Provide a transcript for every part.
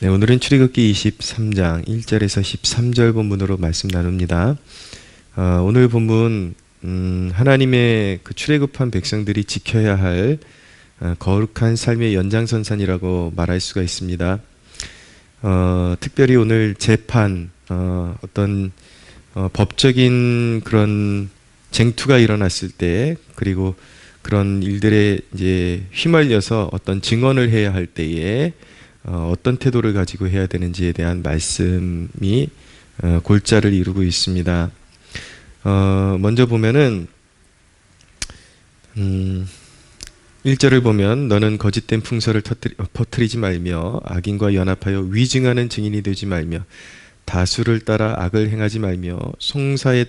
네, 오늘은 출애굽기 23장 1절에서 13절 본문으로 말씀 나눕니다. 오늘 본문 하나님의 그 출애굽한 백성들이 지켜야 할 거룩한 삶의 연장선상이라고 말할 수가 있습니다. 특별히 오늘 재판, 어떤 법적인 그런 쟁투가 일어났을 때, 그리고 그런 일들에 이제 휘말려서 어떤 증언을 해야 할 때에 어떤 태도를 가지고 해야 되는지에 대한 말씀이 골자를 이루고 있습니다. 먼저 보면은 1절을 보면 너는 거짓된 풍설을 퍼뜨리지 말며 악인과 연합하여 위증하는 증인이 되지 말며 다수를 따라 악을 행하지 말며 송사의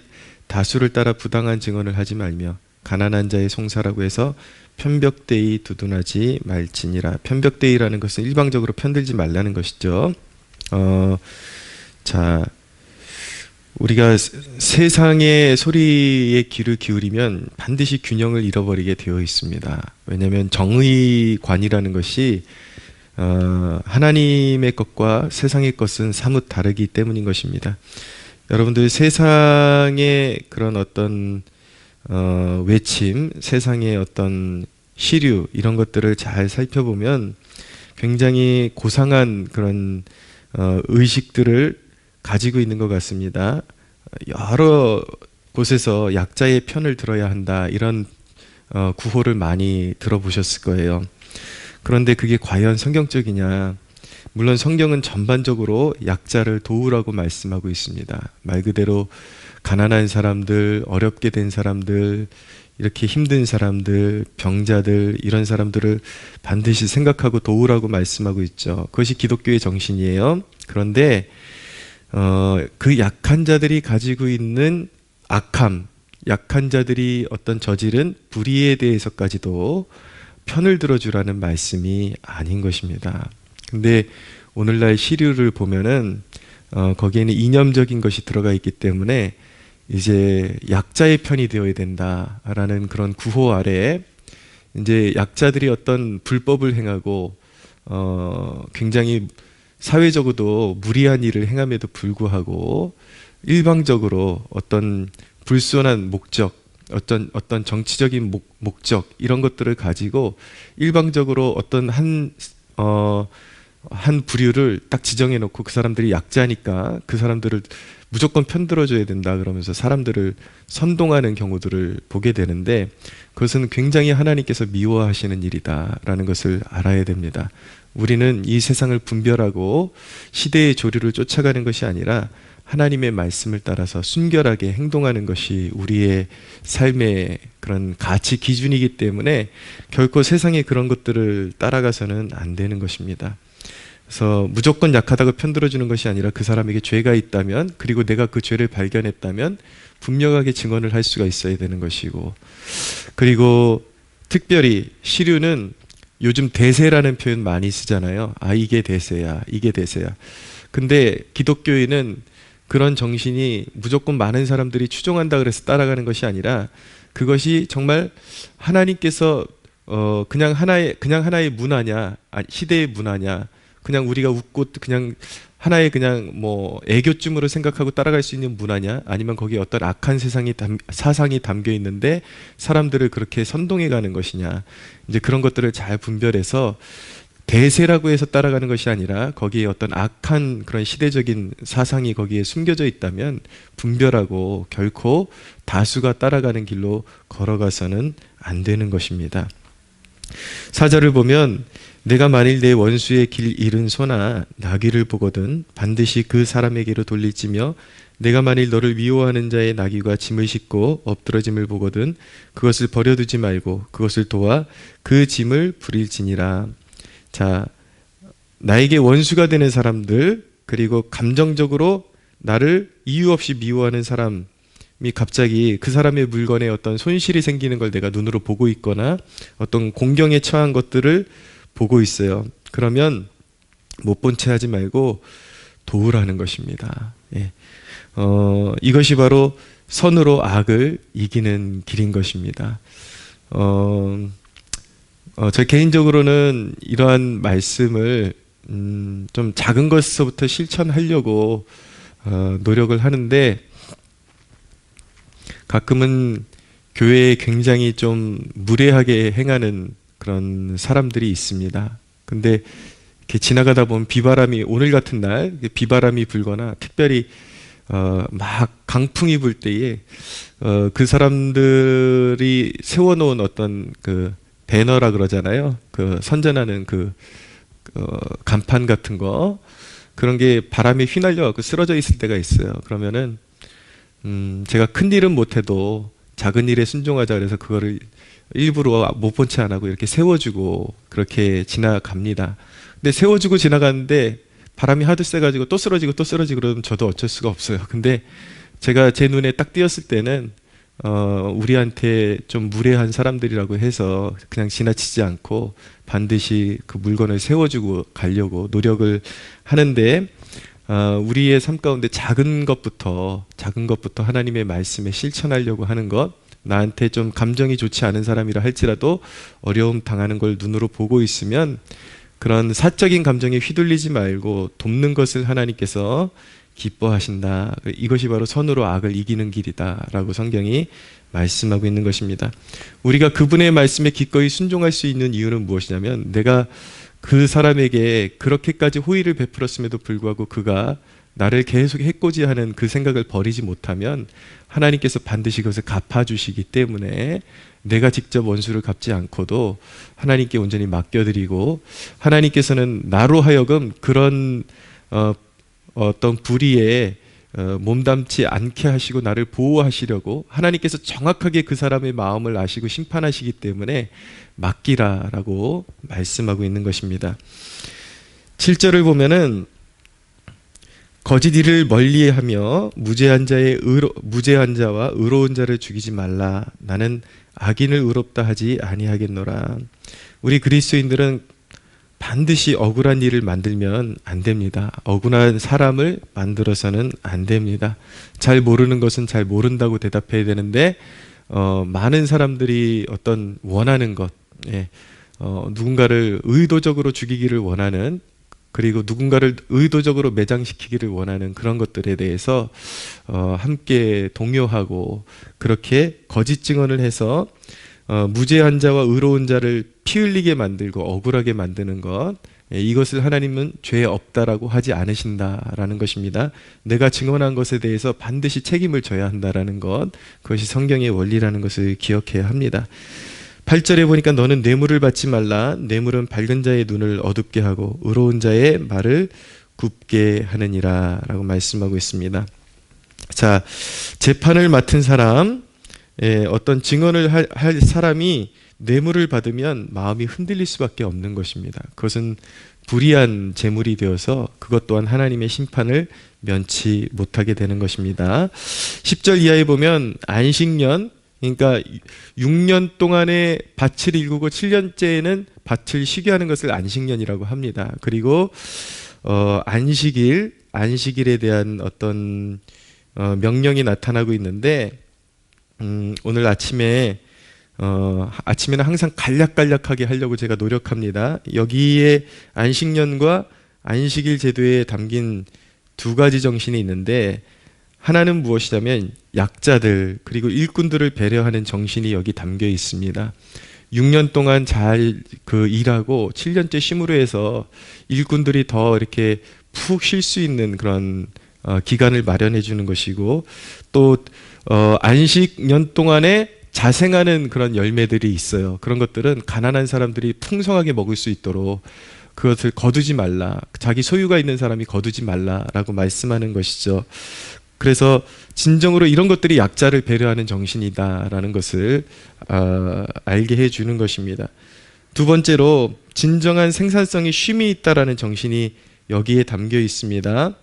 다수를 따라 부당한 증언을 하지 말며 가난한 자의 송사라고 해서 편벽되이 두둔하지 말지니라. 편벽되이라는 것은 일방적으로 편들지 말라는 것이죠. 자, 우리가 세상의 소리에 귀를 기울이면 반드시 균형을 잃어버리게 되어 있습니다. 왜냐하면 정의관이라는 것이 하나님의 것과 세상의 것은 사뭇 다르기 때문인 것입니다. 여러분들 세상의 그런 어떤 외침, 세상의 어떤 시류 이런 것들을 잘 살펴보면 굉장히 고상한 그런 의식들을 가지고 있는 것 같습니다. 여러 곳에서 약자의 편을 들어야 한다 이런 구호를 많이 들어보셨을 거예요. 그런데 그게 과연 성경적이냐? 물론 성경은 전반적으로 약자를 도우라고 말씀하고 있습니다. 말 그대로 가난한 사람들, 어렵게 된 사람들, 이렇게 힘든 사람들, 병자들 이런 사람들을 반드시 생각하고 도우라고 말씀하고 있죠. 그것이 기독교의 정신이에요. 그런데 그 약한 자들이 가지고 있는 악함, 약한 자들이 어떤 저지른 불의에 대해서까지도 편을 들어주라는 말씀이 아닌 것입니다. 근데 오늘날 시류를 보면은 거기에는 이념적인 것이 들어가 있기 때문에 이제 약자의 편이 되어야 된다라는 그런 구호 아래에 이제 약자들이 어떤 불법을 행하고 굉장히 사회적으로도 무리한 일을 행함에도 불구하고 일방적으로 어떤 불순한 목적, 어떤 정치적인 목적 이런 것들을 가지고 일방적으로 어떤 한 부류를 딱 지정해 놓고 그 사람들이 약자니까 그 사람들을 무조건 편들어줘야 된다 그러면서 사람들을 선동하는 경우들을 보게 되는데 그것은 굉장히 하나님께서 미워하시는 일이다라는 것을 알아야 됩니다. 우리는 이 세상을 분별하고 시대의 조류를 쫓아가는 것이 아니라 하나님의 말씀을 따라서 순결하게 행동하는 것이 우리의 삶의 그런 가치 기준이기 때문에 결코 세상의 그런 것들을 따라가서는 안 되는 것입니다. 그래서 무조건 약하다고 편들어주는 것이 아니라 그 사람에게 죄가 있다면 그리고 내가 그 죄를 발견했다면 분명하게 증언을 할 수가 있어야 되는 것이고, 그리고 특별히 시류는 요즘 대세라는 표현 많이 쓰잖아요. 이게 대세야, 이게 대세야. 근데 기독교인은 그런 정신이 무조건 많은 사람들이 추종한다 그래서 따라가는 것이 아니라 그것이 정말 하나님께서 그냥 하나의 문화냐, 시대의 문화냐, 그냥 우리가 웃고 그냥 하나의 그냥 뭐 애교쯤으로 생각하고 따라갈 수 있는 문화냐, 아니면 거기에 어떤 악한 사상이 담겨 있는데 사람들을 그렇게 선동해 가는 것이냐, 이제 그런 것들을 잘 분별해서 대세라고 해서 따라가는 것이 아니라 거기에 어떤 악한 그런 시대적인 사상이 거기에 숨겨져 있다면 분별하고 결코 다수가 따라가는 길로 걸어가서는 안 되는 것입니다. 4절을 보면 내가 만일 내 원수의 길 잃은 소나 나귀를 보거든 반드시 그 사람에게로 돌릴지며 내가 만일 너를 미워하는 자의 나귀가 짐을 싣고 엎드러짐을 보거든 그것을 버려두지 말고 그것을 도와 그 짐을 부릴지니라. 자, 나에게 원수가 되는 사람들, 그리고 감정적으로 나를 이유 없이 미워하는 사람이 갑자기 그 사람의 물건에 어떤 손실이 생기는 걸 내가 눈으로 보고 있거나 어떤 공경에 처한 것들을 보고 있어요. 그러면 못 본 채 하지 말고 도우라는 것입니다. 예. 이것이 바로 선으로 악을 이기는 길인 것입니다. 저 개인적으로는 이러한 말씀을 좀 작은 것서부터 실천하려고 노력을 하는데, 가끔은 교회에 굉장히 좀 무례하게 행하는 그런 사람들이 있습니다. 근데 이렇게 지나가다 보면 비바람이, 오늘 같은 날 비바람이 불거나 특별히 막 강풍이 불 때에 그 사람들이 세워놓은 어떤 그 배너라 그러잖아요. 그 선전하는 그 간판 같은 거, 그런 게 바람에 휘날려 갖고 쓰러져 있을 때가 있어요. 그러면은 제가 큰 일은 못해도 작은 일에 순종하자 그래서 그거를 일부러 못 본 채 안 하고 이렇게 세워주고 그렇게 지나갑니다. 근데 세워주고 지나가는데 바람이 하도 세가지고 또 쓰러지고 또 쓰러지고 그러면 저도 어쩔 수가 없어요. 근데 제가 제 눈에 딱 띄었을 때는 우리한테 좀 무례한 사람들이라고 해서 그냥 지나치지 않고 반드시 그 물건을 세워주고 가려고 노력을 하는데, 우리의 삶 가운데 작은 것부터 하나님의 말씀에 실천하려고 하는 것, 나한테 좀 감정이 좋지 않은 사람이라 할지라도 어려움 당하는 걸 눈으로 보고 있으면 그런 사적인 감정에 휘둘리지 말고 돕는 것을 하나님께서 기뻐하신다. 이것이 바로 선으로 악을 이기는 길이다 라고 성경이 말씀하고 있는 것입니다. 우리가 그분의 말씀에 기꺼이 순종할 수 있는 이유는 무엇이냐면, 내가 그 사람에게 그렇게까지 호의를 베풀었음에도 불구하고 그가 나를 계속 해코지하는 그 생각을 버리지 못하면 하나님께서 반드시 그것을 갚아주시기 때문에 내가 직접 원수를 갚지 않고도 하나님께 온전히 맡겨드리고, 하나님께서는 나로 하여금 그런 어떤 불의에 몸담지 않게 하시고 나를 보호하시려고 하나님께서 정확하게 그 사람의 마음을 아시고 심판하시기 때문에 맡기라라고 말씀하고 있는 것입니다. 7절을 보면은 거짓 일을 멀리하며 무죄한 자와 의로운 자를 죽이지 말라. 나는 악인을 의롭다 하지 아니하겠노라. 우리 그리스도인들은 반드시 억울한 일을 만들면 안 됩니다. 억울한 사람을 만들어서는 안 됩니다. 잘 모르는 것은 잘 모른다고 대답해야 되는데, 많은 사람들이 어떤 원하는 것, 누군가를 의도적으로 죽이기를 원하는, 그리고 누군가를 의도적으로 매장시키기를 원하는 그런 것들에 대해서 함께 동요하고 그렇게 거짓 증언을 해서 무죄한 자와 의로운 자를 피 흘리게 만들고 억울하게 만드는 것, 이것을 하나님은 죄 없다라고 하지 않으신다라는 것입니다. 내가 증언한 것에 대해서 반드시 책임을 져야 한다라는 것, 그것이 성경의 원리라는 것을 기억해야 합니다. 8절에 보니까 너는 뇌물을 받지 말라. 뇌물은 밝은 자의 눈을 어둡게 하고 의로운 자의 말을 굽게 하느니라 라고 말씀하고 있습니다. 자, 재판을 맡은 사람, 어떤 증언을 할 사람이 뇌물을 받으면 마음이 흔들릴 수밖에 없는 것입니다. 그것은 불의한 재물이 되어서 그것 또한 하나님의 심판을 면치 못하게 되는 것입니다. 10절 이하에 보면 안식년, 그러니까 6년 동안에 밭을 일구고 7년째에는 밭을 쉬게 하는 것을 안식년이라고 합니다. 그리고 안식일에 대한 어떤 명령이 나타나고 있는데, 오늘 아침에는 항상 간략간략하게 하려고 제가 노력합니다. 여기에 안식년과 안식일 제도에 담긴 두 가지 정신이 있는데, 하나는 무엇이냐면 약자들 그리고 일꾼들을 배려하는 정신이 여기 담겨 있습니다. 6년 동안 잘 일하고 7년째 쉼으로 해서 일꾼들이 더 이렇게 푹 쉴 수 있는 그런 기간을 마련해 주는 것이고, 또 안식년 동안에 자생하는 그런 열매들이 있어요. 그런 것들은 가난한 사람들이 풍성하게 먹을 수 있도록 그것을 거두지 말라, 자기 소유가 있는 사람이 거두지 말라라고 말씀하는 것이죠. 그래서 진정으로 이런 것들이 약자를 배려하는 정신이다라는 것을 알게 해주는 것입니다. 두 번째로 진정한 생산성이 쉼이 있다라는 정신이 여기에 담겨 있습니다.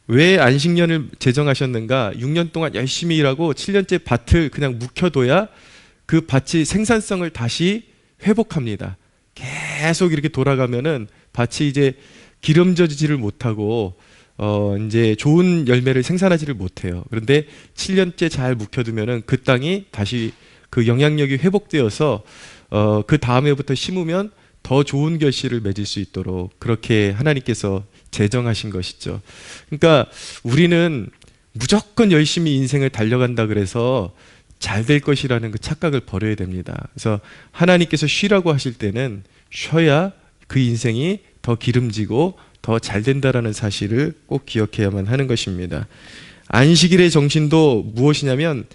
왜 안식년을 제정하셨는가? 6년 동안 열심히 일하고 7년째 밭을 그냥 묵혀둬야 그 밭이 생산성을 다시 회복합니다. 계속 이렇게 돌아가면은 밭이 이제 기름져지지를 못하고 이제 좋은 열매를 생산하지를 못해요. 그런데 7년째 잘 묵혀두면은 그 땅이 다시 그 영향력이 회복되어서 그 다음해부터 심으면 더 좋은 결실을 맺을 수 있도록 그렇게 하나님께서 제정하신 것이죠. 그러니까 우리는 무조건 열심히 인생을 달려간다 그래서 잘 될 것이라는 그 착각을 버려야 됩니다. 그래서 하나님께서 쉬라고 하실 때는 쉬어야 그 인생이 더 기름지고 더 잘 된다라는 사실을 꼭 기억해야만 하는 것입니다. 안식일의 정신도 무엇이냐면,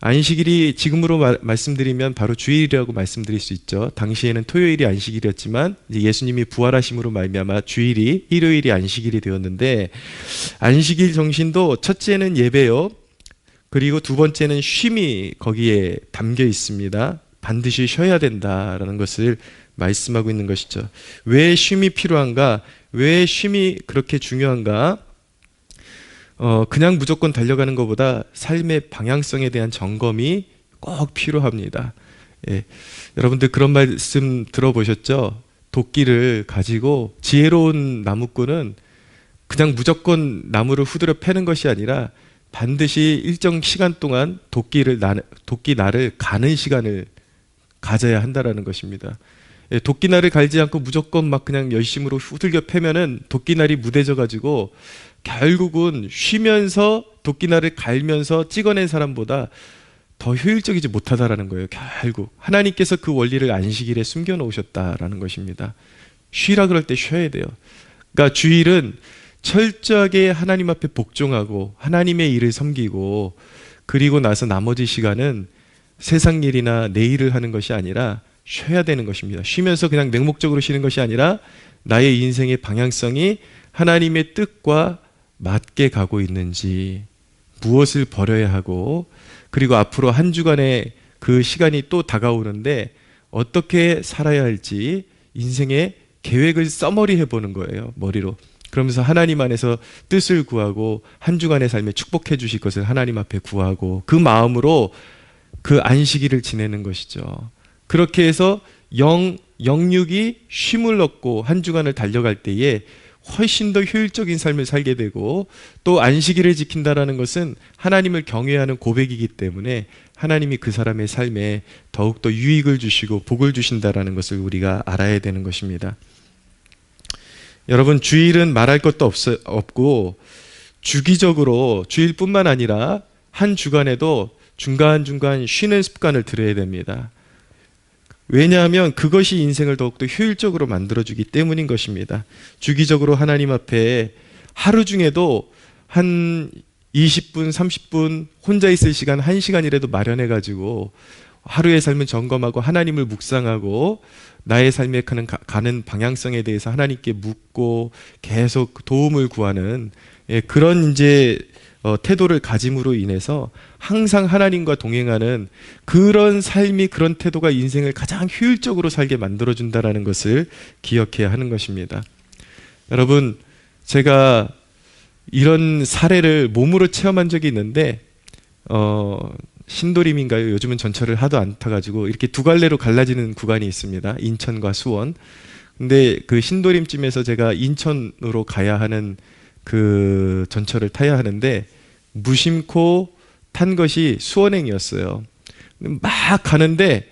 안식일이 지금으로 말씀드리면 바로 주일이라고 말씀드릴 수 있죠. 당시에는 토요일이 안식일이었지만 이제 예수님이 부활하심으로 말미암아 주일이, 일요일이 안식일이 되었는데, 안식일 정신도 첫째는 예배요, 그리고 두 번째는 쉼이 거기에 담겨 있습니다. 반드시 쉬어야 된다라는 것을 말씀하고 있는 것이죠. 왜 쉼이 필요한가? 왜 쉼이 그렇게 중요한가? 그냥 무조건 달려가는 것보다 삶의 방향성에 대한 점검이 꼭 필요합니다. 예. 여러분들 그런 말씀 들어보셨죠? 도끼를 가지고 지혜로운 나무꾼은 그냥 무조건 나무를 후드려 패는 것이 아니라 반드시 일정 시간 동안 도끼 날을 가는 시간을 가져야 한다라는 것입니다. 예, 도끼 날을 갈지 않고 무조건 막 그냥 열심으로 후들겨 패면은 도끼 날이 무뎌져 가지고 결국은 쉬면서 도끼 날을 갈면서 찍어낸 사람보다 더 효율적이지 못하다라는 거예요. 결국 하나님께서 그 원리를 안식일에 숨겨 놓으셨다라는 것입니다. 쉬라 그럴 때 쉬어야 돼요. 그러니까 주일은 철저하게 하나님 앞에 복종하고 하나님의 일을 섬기고, 그리고 나서 나머지 시간은 세상 일이나 내 일을 하는 것이 아니라 쉬어야 되는 것입니다. 쉬면서 그냥 맹목적으로 쉬는 것이 아니라 나의 인생의 방향성이 하나님의 뜻과 맞게 가고 있는지, 무엇을 버려야 하고, 그리고 앞으로 한 주간의 그 시간이 또 다가오는데 어떻게 살아야 할지 인생의 계획을 써머리 해보는 거예요. 머리로. 그러면서 하나님 안에서 뜻을 구하고 한 주간의 삶에 축복해 주실 것을 하나님 앞에 구하고 그 마음으로 그 안식일을 지내는 것이죠. 그렇게 해서 영육이 쉼을 얻고 한 주간을 달려갈 때에 훨씬 더 효율적인 삶을 살게 되고, 또 안식일을 지킨다라는 것은 하나님을 경외하는 고백이기 때문에 하나님이 그 사람의 삶에 더욱더 유익을 주시고 복을 주신다라는 것을 우리가 알아야 되는 것입니다. 여러분, 주일은 말할 것도 없고 주기적으로 주일뿐만 아니라 한 주간에도 중간중간 쉬는 습관을 들여야 됩니다. 왜냐하면 그것이 인생을 더욱더 효율적으로 만들어주기 때문인 것입니다. 주기적으로 하나님 앞에 하루 중에도 한 20분, 30분 혼자 있을 시간 1시간이라도 마련해가지고 하루의 삶을 점검하고 하나님을 묵상하고 나의 삶에 가는 방향성에 대해서 하나님께 묻고 계속 도움을 구하는 그런 이제 태도를 가짐으로 인해서 항상 하나님과 동행하는 그런 삶이, 그런 태도가 인생을 가장 효율적으로 살게 만들어준다라는 것을 기억해야 하는 것입니다. 여러분, 제가 이런 사례를 몸으로 체험한 적이 있는데 신도림인가요? 요즘은 전철을 하도 안 타가지고 이렇게 두 갈래로 갈라지는 구간이 있습니다. 인천과 수원. 근데 그 신도림쯤에서 제가 인천으로 가야 하는 그 전철을 타야 하는데 무심코 탄 것이 수원행이었어요. 막 가는데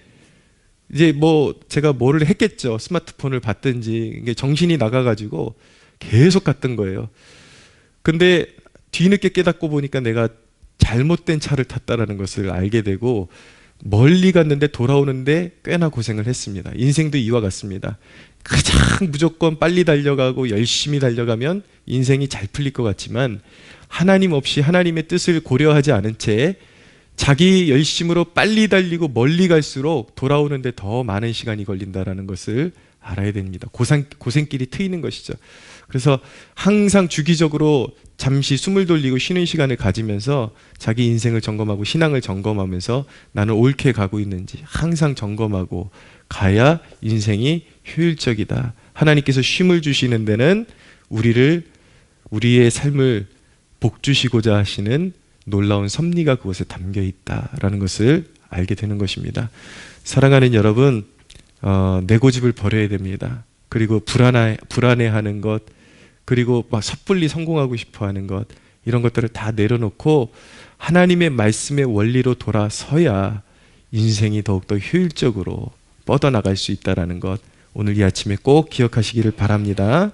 이제 뭐 제가 뭐를 했겠죠. 스마트폰을 봤든지 이게 정신이 나가가지고 계속 갔던 거예요. 근데 뒤늦게 깨닫고 보니까 내가 잘못된 차를 탔다라는 것을 알게 되고 멀리 갔는데 돌아오는데 꽤나 고생을 했습니다. 인생도 이와 같습니다. 가장 무조건 빨리 달려가고 열심히 달려가면 인생이 잘 풀릴 것 같지만 하나님 없이 하나님의 뜻을 고려하지 않은 채 자기 열심으로 빨리 달리고 멀리 갈수록 돌아오는데 더 많은 시간이 걸린다라는 것을 알아야 됩니다. 고생길이 트이는 것이죠. 그래서 항상 주기적으로 잠시 숨을 돌리고 쉬는 시간을 가지면서 자기 인생을 점검하고 신앙을 점검하면서 나는 옳게 가고 있는지 항상 점검하고 가야 인생이 효율적이다. 하나님께서 쉼을 주시는 데는 우리의 삶을 복주시고자 하시는 놀라운 섭리가 그것에 담겨 있다라는 것을 알게 되는 것입니다. 사랑하는 여러분, 내 고집을 버려야 됩니다. 그리고 불안해하는 것, 그리고 막 섣불리 성공하고 싶어하는 것, 이런 것들을 다 내려놓고 하나님의 말씀의 원리로 돌아서야 인생이 더욱더 효율적으로 뻗어나갈 수 있다는 것, 오늘 이 아침에 꼭 기억하시기를 바랍니다.